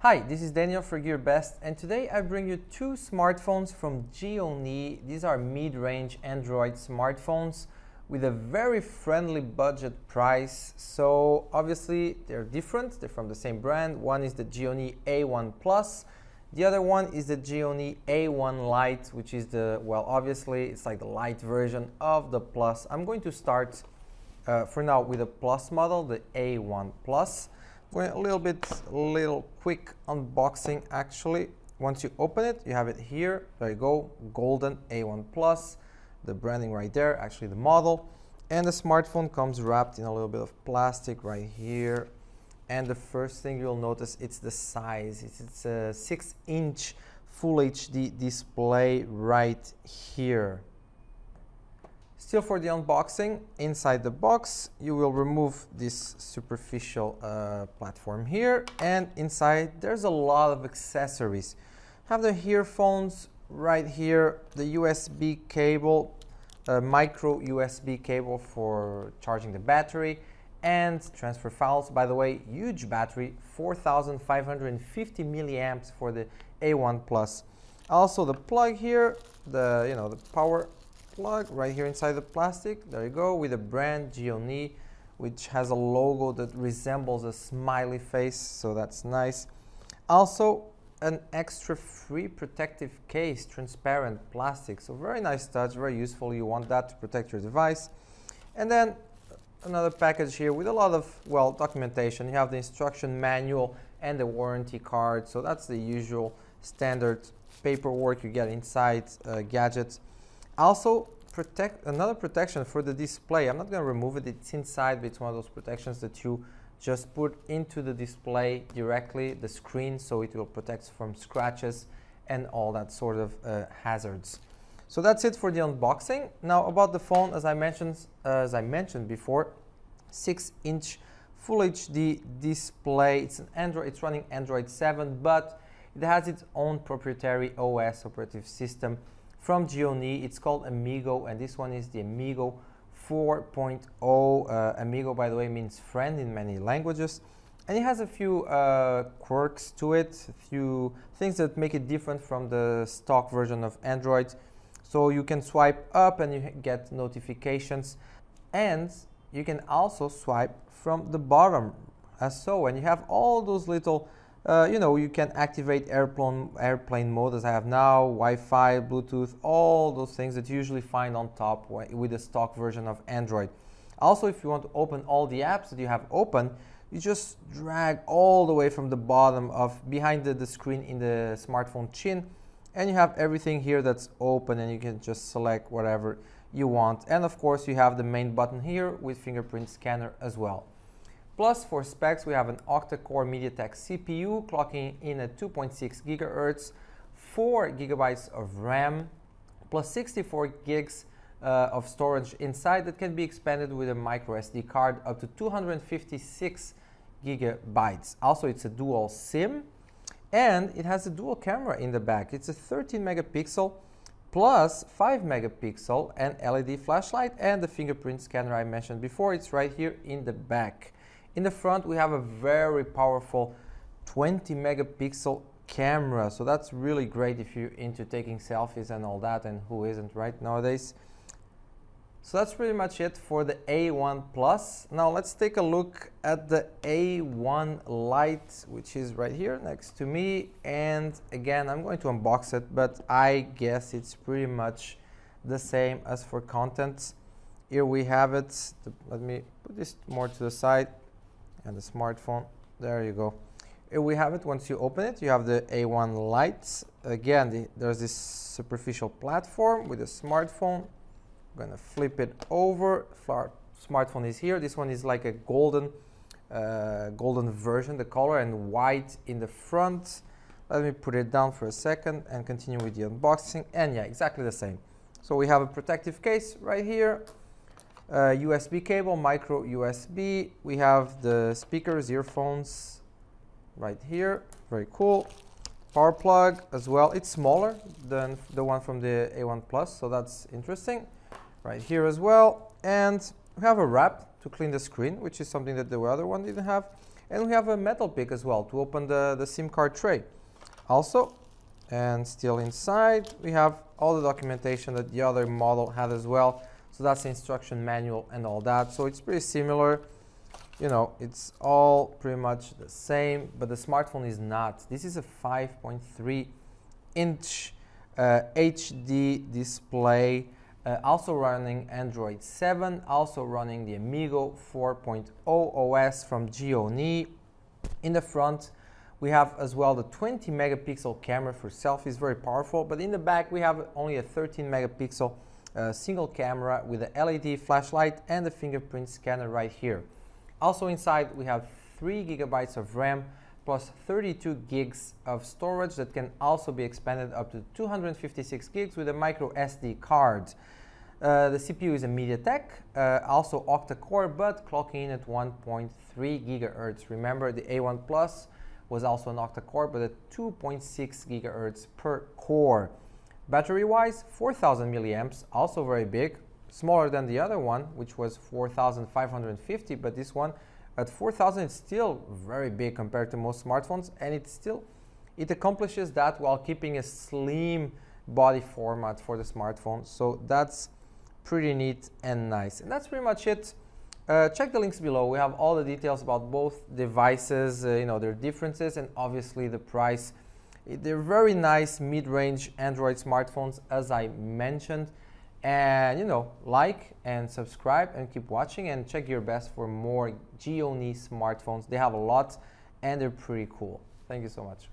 Hi, this is Daniel for GearBest, and today I bring you two smartphones from Gionee. These are mid-range Android smartphones with a very friendly budget price. So obviously they're different, they're from the same brand. One is the Gionee A1 Plus, the other one is the Gionee A1 Lite, which is the, well, obviously it's like the Lite version of the Plus. I'm going to start for now with the Plus model, the A1 Plus. Going a little quick unboxing actually. Once you open it, you have it here. There you go, golden A1 Plus, the branding right there, actually the model. And the smartphone comes wrapped in a little bit of plastic right here. And the first thing you'll notice, it's the size. It's a 6-inch Full HD display right here. Still for the unboxing, inside the box, you will remove this superficial platform here, and inside there's a lot of accessories. Have the earphones right here, the USB cable, micro USB cable for charging the battery, and transfer files. By the way, huge battery, 4,550 milliamps for the A1 Plus. Also the plug here, the power plug right here inside the plastic. There you go, with the brand Gionee, which has a logo that resembles a smiley face, so that's nice. Also an extra free protective case, transparent plastic, so very nice touch, very useful. You want that to protect your device. And then another package here with a lot of, well, documentation. You have the instruction manual and the warranty card, so that's the usual standard paperwork you get inside gadgets. Also, another protection for the display. I'm not going to remove it, it's inside, but it's one of those protections that you just put into the display directly, the screen, so it will protect from scratches and all that sort of hazards. So that's it for the unboxing. Now about the phone, as I mentioned before, 6-inch Full HD display. It's an Android, it's running Android 7, but it has its own proprietary OS, operative system, from Gionee. It's called Amigo, and this one is the Amigo 4.0. Amigo, by the way, means friend in many languages, and it has a few quirks to it, a few things that make it different from the stock version of Android. So you can swipe up and you get notifications, and you can also swipe from the bottom as so, and you have all those little you can activate airplane mode as I have now, Wi-Fi, Bluetooth, all those things that you usually find on top with the stock version of Android. Also, if you want to open all the apps that you have open, you just drag all the way from the bottom of behind the screen in the smartphone chin, and you have everything here that's open, and you can just select whatever you want. And of course, you have the main button here with fingerprint scanner as well. Plus, for specs, we have an octa-core MediaTek CPU clocking in at 2.6 GHz, 4 GB of RAM, plus 64 gigs of storage inside that can be expanded with a micro SD card up to 256 GB. Also, it's a dual SIM, and it has a dual camera in the back. It's a 13 megapixel plus 5 megapixel and LED flashlight, and the fingerprint scanner I mentioned before, it's right here in the back. In the front, we have a very powerful 20 megapixel camera, so that's really great if you're into taking selfies and all that, and who isn't, right, nowadays. So that's pretty much it for the A1 Plus. Now let's take a look at the A1 Lite, which is right here next to me. And again, I'm going to unbox it, but I guess it's pretty much the same as for contents. Here we have it. Let me put this more to the side. And the smartphone, there you go. Here we have it. Once you open it, you have the A1 Lite. Again, there's this superficial platform with a smartphone. I'm gonna flip it over. Smartphone is here. This one is like a golden version, the color, and white in the front. Let me put it down for a second and continue with the unboxing. And yeah, exactly the same. So we have a protective case right here. USB cable, micro USB. We have the speakers, earphones right here. Very cool. Power plug as well. It's smaller than the one from the A1 Plus, so that's interesting. Right here as well. And we have a wrap to clean the screen, which is something that the other one didn't have. And we have a metal pick as well to open the SIM card tray. Also, and still inside, we have all the documentation that the other model had as well. So that's the instruction manual and all that. So it's pretty similar. You know, it's all pretty much the same, but the smartphone is not. This is a 5.3-inch HD display, also running Android 7, also running the Amigo 4.0 OS from Gionee. In the front, we have as well the 20 megapixel camera for selfies, very powerful. But in the back, we have only a 13 megapixel single camera with a LED flashlight and the fingerprint scanner right here. Also inside, we have 3 gigabytes of RAM plus 32 gigs of storage that can also be expanded up to 256 gigs with a micro SD card. The CPU is a MediaTek, also Octa core, but clocking in at 1.3 gigahertz. Remember, the A1 Plus was also an Octa core, but at 2.6 gigahertz per core. Battery-wise, 4,000 milliamps, also very big, smaller than the other one, which was 4,550, but this one at 4,000 is still very big compared to most smartphones, and it accomplishes that while keeping a slim body format for the smartphone. So that's pretty neat and nice. And that's pretty much it. Check the links below. We have all the details about both devices, you know, their differences, and obviously the price. They're very nice mid-range Android smartphones, as I mentioned. And, you know, like and subscribe and keep watching, and check your best for more Gionee smartphones. They have a lot and they're pretty cool. Thank you so much.